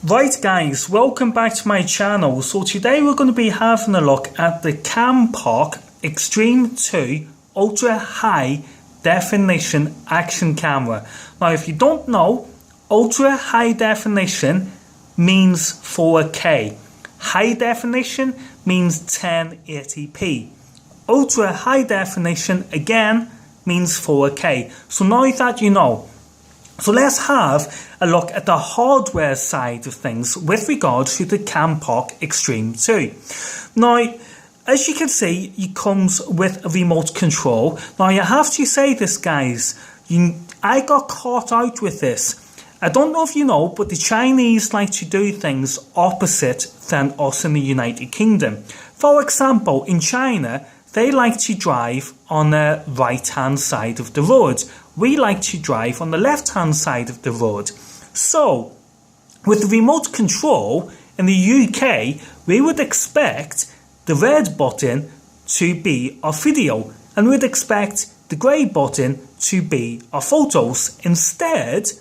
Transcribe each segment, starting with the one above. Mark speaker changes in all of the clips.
Speaker 1: Right guys, welcome back to my channel. So today we're going to be having a look at the Campark Extreme 2 Ultra High Definition Action Camera. Now if you don't know, Ultra High Definition means 4K. High Definition means 1080p. Ultra High Definition again means 4K. So now that you know, so let's have a look at the hardware side of things with regards to the Campark Extreme 2. Now, as you can see, it comes with a remote control. Now, I have to say this, guys, I got caught out with this. I don't know if you know, but the Chinese like to do things opposite than us in the United Kingdom. For example, in China, they like to drive on the right-hand side of the road. We like to drive on the left-hand side of the road. So, with the remote control in the UK, we would expect the red button to be our video, and we'd expect the grey button to be our photos. Instead,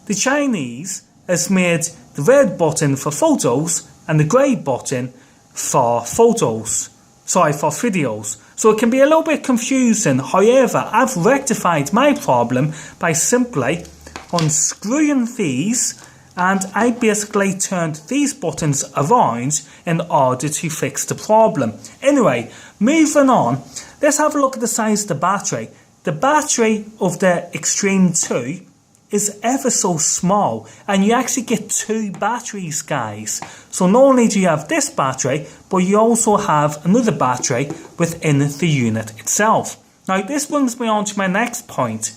Speaker 1: the Chinese has made the red button for photos and the grey button for photos. Sorry, for videos. So it can be a little bit confusing. However, I've rectified my problem by simply unscrewing these, and I basically turned these buttons around in order to fix the problem. Anyway, moving on, let's have a look at the size of the battery. The battery of the Extreme 2 is ever so small, and you actually get two batteries, guys. So not only do you have this battery, but you also have another battery within the unit itself. Now this brings me on to my next point.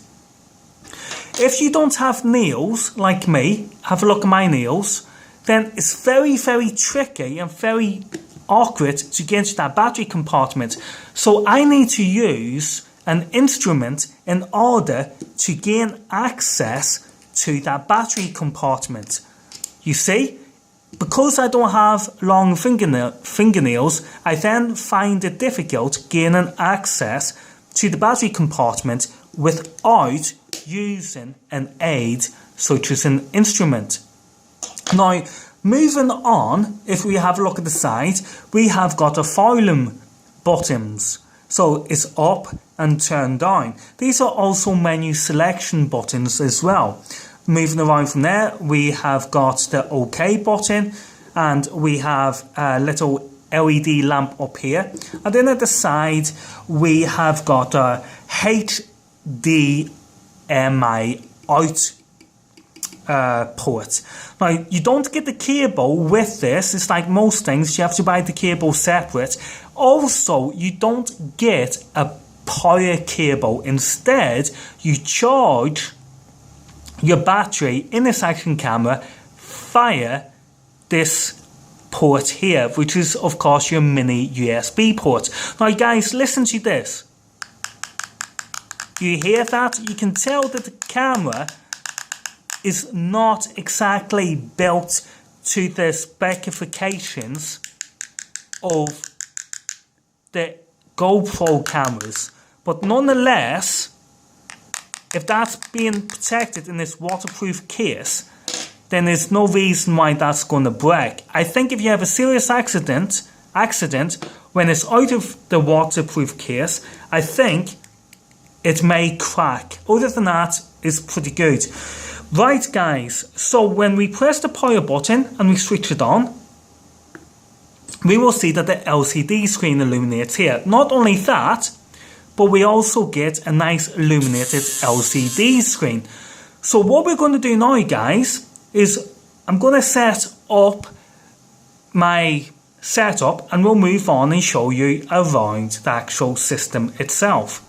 Speaker 1: If you don't have nails like me, have a look at my nails, then it's very tricky and very awkward to get into that battery compartment. So I need to use an instrument in order to gain access to that battery compartment. You see, because I don't have long fingernails, I then find it difficult gaining access to the battery compartment without using an aid such as an instrument. Now, moving on, if we have a look at the side, we have got a volume buttons. So it's up and turn down. These are also menu selection buttons as well. Moving around from there, we have got the OK button, and we have a little LED lamp up here. And then at the side, we have got a HDMI out port. Now, you don't get the cable with this. It's like most things, you have to buy the cable separate. Also, you don't get a power cable. Instead, you charge your battery in this action camera via this port here, which is of course your mini USB port. Now guys, listen to this. You hear that? You can tell that the camera is not exactly built to the specifications of the GoPro cameras, but nonetheless, if that's being protected in this waterproof case, then there's no reason why that's going to break. I think if you have a serious accident when it's out of the waterproof case, I think it may crack. Other than that, it's pretty good. Right guys, so when we press the power button and we switch it on, we will see that the LCD screen illuminates here. Not only that, but we also get a nice illuminated LCD screen. So what we're going to do now, guys, is I'm going to set up my setup, and we'll move on and show you around the actual system itself.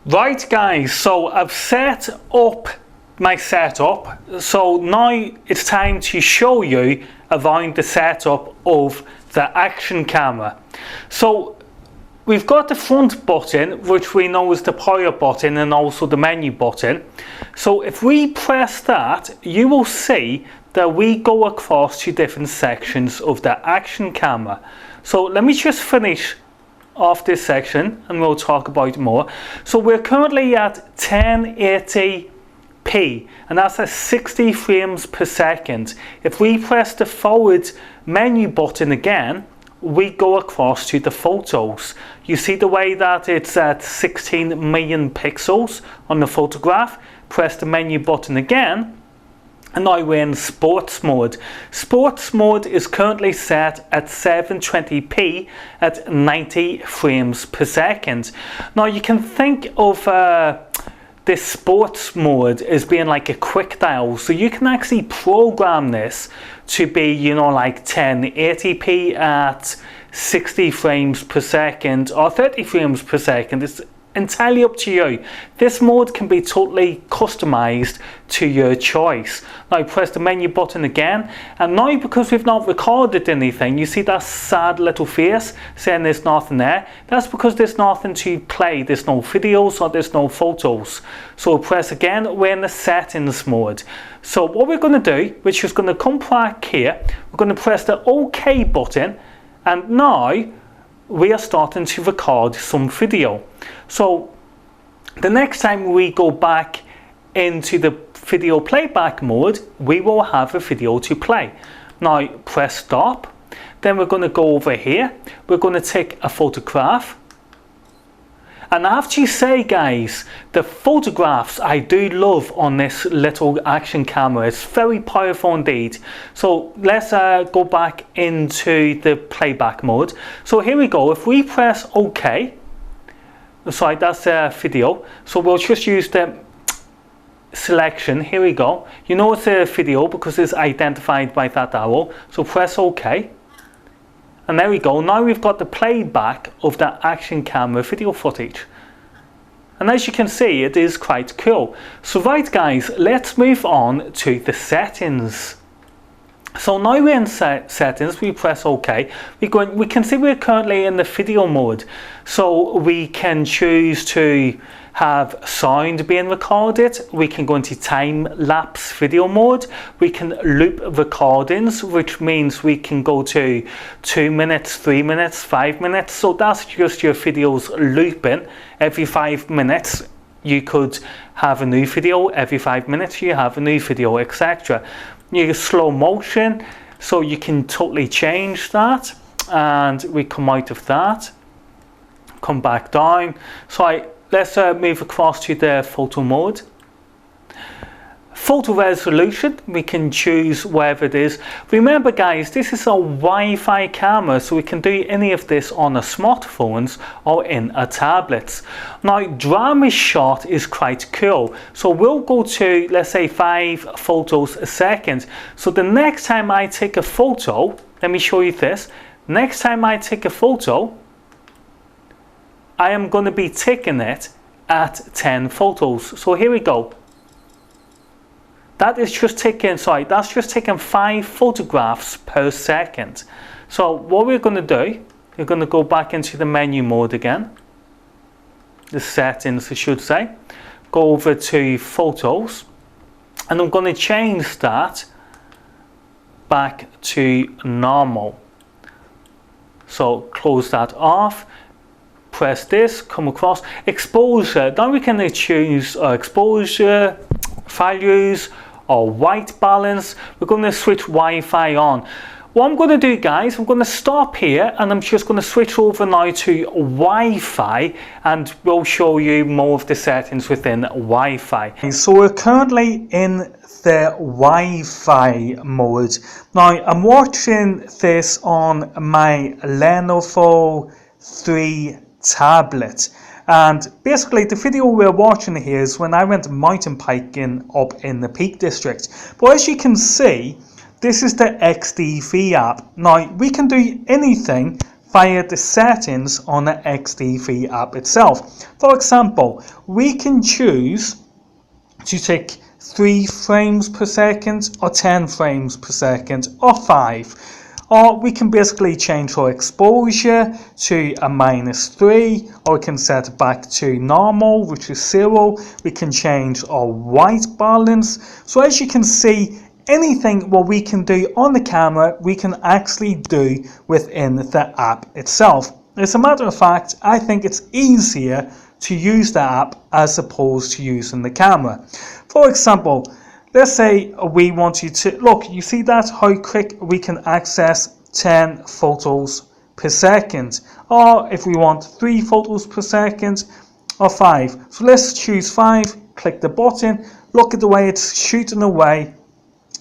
Speaker 1: Right guys, so I've set up my setup, so now it's time to show you around the setup of the action camera. So we've got the front button, which we know is the power button, and also the menu button. So if we press that, you will see that we go across to different sections of the action camera. So let me just finish off this section and we'll talk about more. So we're currently at 1080 P, and that's at 60 frames per second. If we press the forward menu button again, we go across to the photos. You see the way that it's at 16 million pixels on the photograph. Press the menu button again, and now we're in sports mode. Sports mode is currently set at 720p at 90 frames per second. Now you can think of this sports mode as being like a quick dial, so you can actually program this to be, you know, like 1080p at 60 frames per second or 30 frames per second. It's entirely up to you. This mode can be totally customized to your choice. Now press the menu button again, and now because we've not recorded anything, you see that sad little face saying there's nothing there. That's because there's nothing to play. There's no videos or there's no photos. So press again, we're in the settings mode. So what we're going to do, which is going to come back here, we're going to press the OK button, and now we are starting to record some video. So the next time we go back into the video playback mode, we will have a video to play. Now press stop, then we're going to go over here, we're going to take a photograph. And I have to say, guys, the photographs I do love on this little action camera. It's very powerful indeed. So let's go back into the playback mode. So here we go. If we press OK, sorry, that's a video. So we'll just use the selection. Here we go. You know it's a video because it's identified by that arrow. So press OK. And there we go. Now we've got the playback of that action camera video footage. And as you can see, it is quite cool. So right guys, let's move on to the settings. So now we're in settings, we press OK. We can see we're currently in the video mode. So we can choose to have sound being recorded. We can go into time-lapse video mode. We can loop recordings, which means we can go to 2 minutes, 3 minutes, 5 minutes. So that's just your videos looping. Every 5 minutes you could have a new video. Every 5 minutes you have a new video, etc. You slow motion, so you can totally change that. And we come out of that, come back down. So let's move across to the photo mode. Photo resolution, we can choose whatever it is. Remember guys, this is a Wi-Fi camera, so we can do any of this on our smartphones or in our tablets. Now drama shot is quite cool, so we'll go to, let's say, 5 photos a second. So the next time I take a photo, let me show you this. Next time I take a photo, I am going to be taking it at 10 photos. So here we go. That is just taking, that's just taking 5 photographs per second. So what we're going to do, we're going to go back into the menu mode again. The settings, I should say. Go over to photos. And I'm going to change that back to normal. So close that off. Press this, come across. Exposure. Now we can choose exposure, values, or white balance. We're going to switch Wi-Fi on. What I'm going to do, guys, I'm going to stop here and I'm just going to switch over now to Wi-Fi, and we'll show you more of the settings within Wi-Fi. So we're currently in the Wi-Fi mode. Now I'm watching this on my Lenovo 3 tablet, and basically the video we're watching here is when I went mountain biking up in the Peak District. But as you can see, this is the XDV app. Now we can do anything via the settings on the XDV app itself. For example, we can choose to take 3 frames per second or 10 frames per second or 5. Or we can basically change our exposure to a -3, or we can set it back to normal, which is 0. We can change our white balance. So as you can see, anything what we can do on the camera, we can actually do within the app itself. As a matter of fact, I think it's easier to use the app as opposed to using the camera. For example, let's say we want you to look, you see that how quick we can access 10 photos per second, or if we want 3 photos per second or 5. So let's choose 5, click the button, look at the way it's shooting away,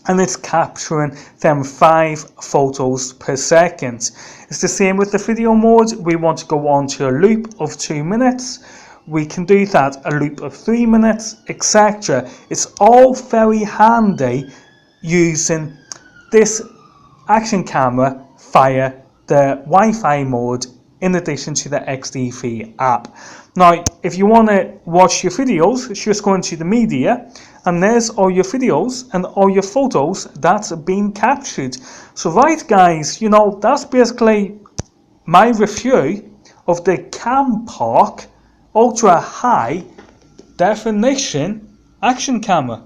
Speaker 1: and it's capturing them 5 photos per second. It's the same with the video mode. We want to go on to a loop of 2 minutes. We can do that, a loop of 3 minutes, etc. It's all very handy using this action camera via the Wi-Fi mode in addition to the XD3 app. Now, if you want to watch your videos, just go into the media, and there's all your videos and all your photos that's been captured. So right guys, you know, that's basically my review of the Campark ultra high definition action camera.